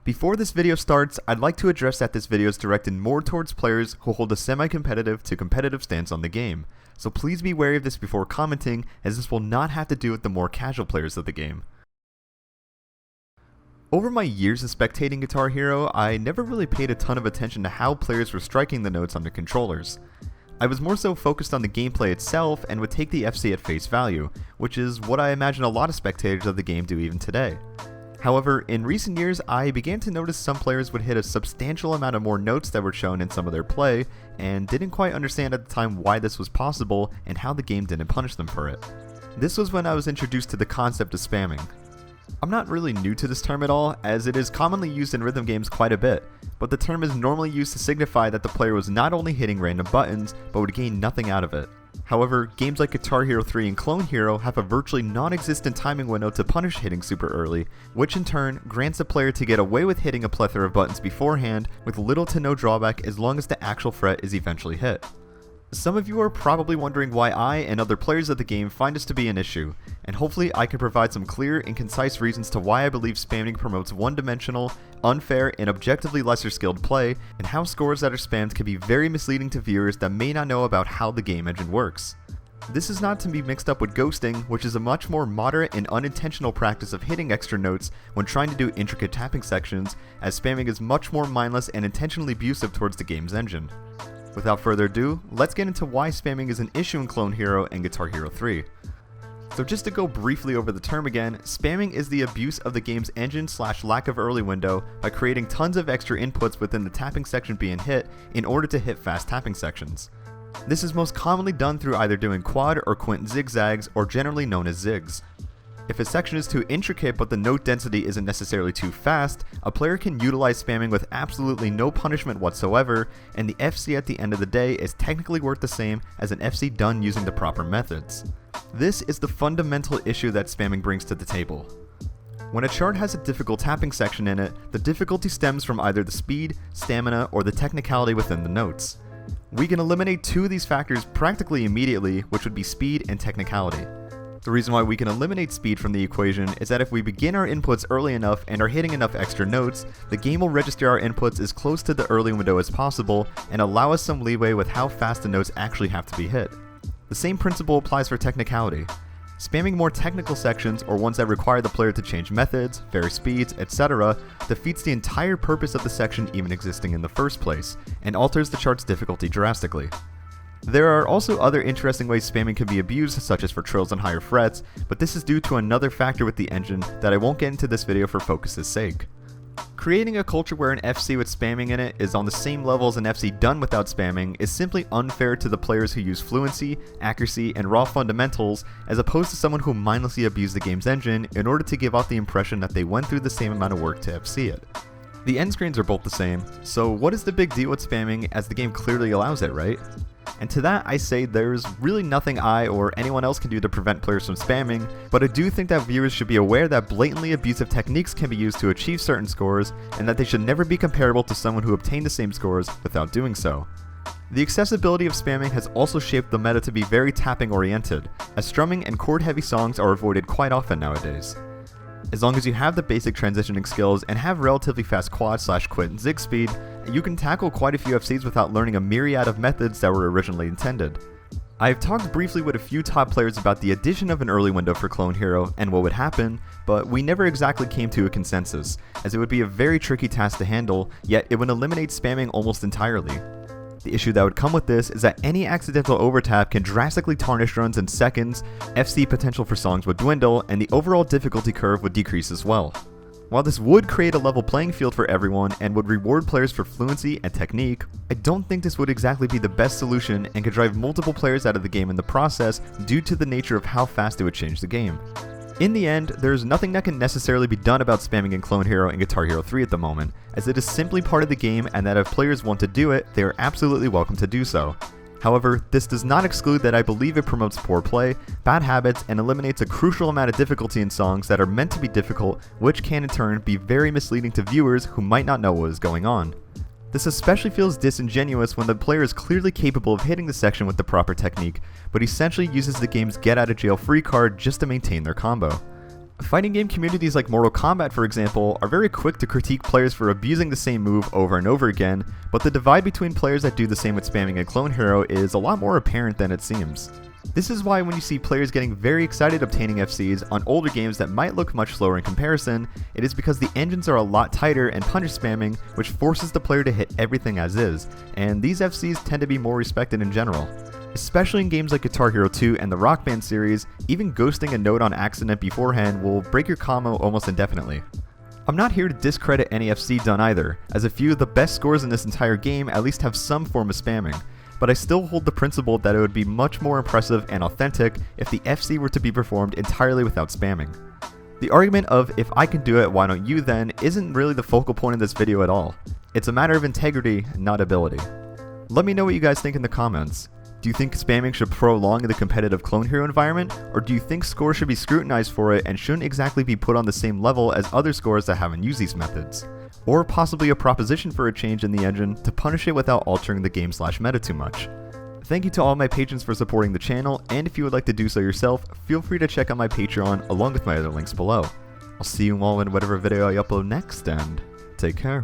Before this video starts, I'd like to address that this video is directed more towards players who hold a semi-competitive to competitive stance on the game, so please be wary of this before commenting, as this will not have to do with the more casual players of the game. Over my years of spectating Guitar Hero, I never really paid a ton of attention to how players were striking the notes on their controllers. I was more so focused on the gameplay itself and would take the FC at face value, which is what I imagine a lot of spectators of the game do even today. However, in recent years, I began to notice some players would hit a substantial amount of more notes that were shown in some of their play, and didn't quite understand at the time why this was possible and how the game didn't punish them for it. This was when I was introduced to the concept of spamming. I'm not really new to this term at all, as it is commonly used in rhythm games quite a bit, but the term is normally used to signify that the player was not only hitting random buttons, but would gain nothing out of it. However, games like Guitar Hero 3 and Clone Hero have a virtually non-existent timing window to punish hitting super early, which in turn grants the player to get away with hitting a plethora of buttons beforehand with little to no drawback as long as the actual fret is eventually hit. Some of you are probably wondering why I and other players of the game find this to be an issue, and hopefully I can provide some clear and concise reasons to why I believe spamming promotes one-dimensional, unfair, and objectively lesser skilled play, and how scores that are spammed can be very misleading to viewers that may not know about how the game engine works. This is not to be mixed up with ghosting, which is a much more moderate and unintentional practice of hitting extra notes when trying to do intricate tapping sections, as spamming is much more mindless and intentionally abusive towards the game's engine. Without further ado, let's get into why spamming is an issue in Clone Hero and Guitar Hero 3. So just to go briefly over the term again, spamming is the abuse of the game's engine / lack of early window by creating tons of extra inputs within the tapping section being hit in order to hit fast tapping sections. This is most commonly done through either doing quad or quint zigzags, or generally known as zigs. If a section is too intricate but the note density isn't necessarily too fast, a player can utilize spamming with absolutely no punishment whatsoever, and the FC at the end of the day is technically worth the same as an FC done using the proper methods. This is the fundamental issue that spamming brings to the table. When a chart has a difficult tapping section in it, the difficulty stems from either the speed, stamina, or the technicality within the notes. We can eliminate two of these factors practically immediately, which would be speed and technicality. The reason why we can eliminate speed from the equation is that if we begin our inputs early enough and are hitting enough extra notes, the game will register our inputs as close to the early window as possible and allow us some leeway with how fast the notes actually have to be hit. The same principle applies for technicality. Spamming more technical sections, or ones that require the player to change methods, vary speeds, etc., defeats the entire purpose of the section even existing in the first place, and alters the chart's difficulty drastically. There are also other interesting ways spamming can be abused, such as for trills and higher frets, but this is due to another factor with the engine that I won't get into this video for focus's sake. Creating a culture where an FC with spamming in it is on the same level as an FC done without spamming is simply unfair to the players who use fluency, accuracy, and raw fundamentals, as opposed to someone who mindlessly abused the game's engine in order to give off the impression that they went through the same amount of work to FC it. The end screens are both the same, so what is the big deal with spamming, as the game clearly allows it, right? And to that I say there's really nothing I or anyone else can do to prevent players from spamming, but I do think that viewers should be aware that blatantly abusive techniques can be used to achieve certain scores, and that they should never be comparable to someone who obtained the same scores without doing so. The accessibility of spamming has also shaped the meta to be very tapping oriented, as strumming and chord heavy songs are avoided quite often nowadays. As long as you have the basic transitioning skills and have relatively fast quad / quint and zig speed, you can tackle quite a few FCs without learning a myriad of methods that were originally intended. I've talked briefly with a few top players about the addition of an early window for Clone Hero and what would happen, but we never exactly came to a consensus, as it would be a very tricky task to handle, yet it would eliminate spamming almost entirely. The issue that would come with this is that any accidental overtap can drastically tarnish runs in seconds, FC potential for songs would dwindle, and the overall difficulty curve would decrease as well. While this would create a level playing field for everyone and would reward players for fluency and technique, I don't think this would exactly be the best solution and could drive multiple players out of the game in the process due to the nature of how fast it would change the game. In the end, there is nothing that can necessarily be done about spamming in Clone Hero and Guitar Hero 3 at the moment, as it is simply part of the game, and that if players want to do it, they are absolutely welcome to do so. However, this does not exclude that I believe it promotes poor play, bad habits, and eliminates a crucial amount of difficulty in songs that are meant to be difficult, which can in turn be very misleading to viewers who might not know what is going on. This especially feels disingenuous when the player is clearly capable of hitting the section with the proper technique, but essentially uses the game's get out of jail free card just to maintain their combo. Fighting game communities like Mortal Kombat, for example, are very quick to critique players for abusing the same move over and over again, but the divide between players that do the same with spamming a clone hero is a lot more apparent than it seems. This is why when you see players getting very excited obtaining FCs on older games that might look much slower in comparison, it is because the engines are a lot tighter and punish spamming, which forces the player to hit everything as is, and these FCs tend to be more respected in general. Especially in games like Guitar Hero 2 and the Rock Band series, even ghosting a note on accident beforehand will break your combo almost indefinitely. I'm not here to discredit any FC done either, as a few of the best scores in this entire game at least have some form of spamming, but I still hold the principle that it would be much more impressive and authentic if the FC were to be performed entirely without spamming. The argument of if I can do it, why don't you then, isn't really the focal point of this video at all. It's a matter of integrity, not ability. Let me know what you guys think in the comments. Do you think spamming should prolong the competitive clone hero environment, or do you think scores should be scrutinized for it and shouldn't exactly be put on the same level as other scores that haven't used these methods? Or possibly a proposition for a change in the engine to punish it without altering the game/meta too much? Thank you to all my patrons for supporting the channel, and if you would like to do so yourself, feel free to check out my Patreon along with my other links below. I'll see you all in whatever video I upload next, and take care.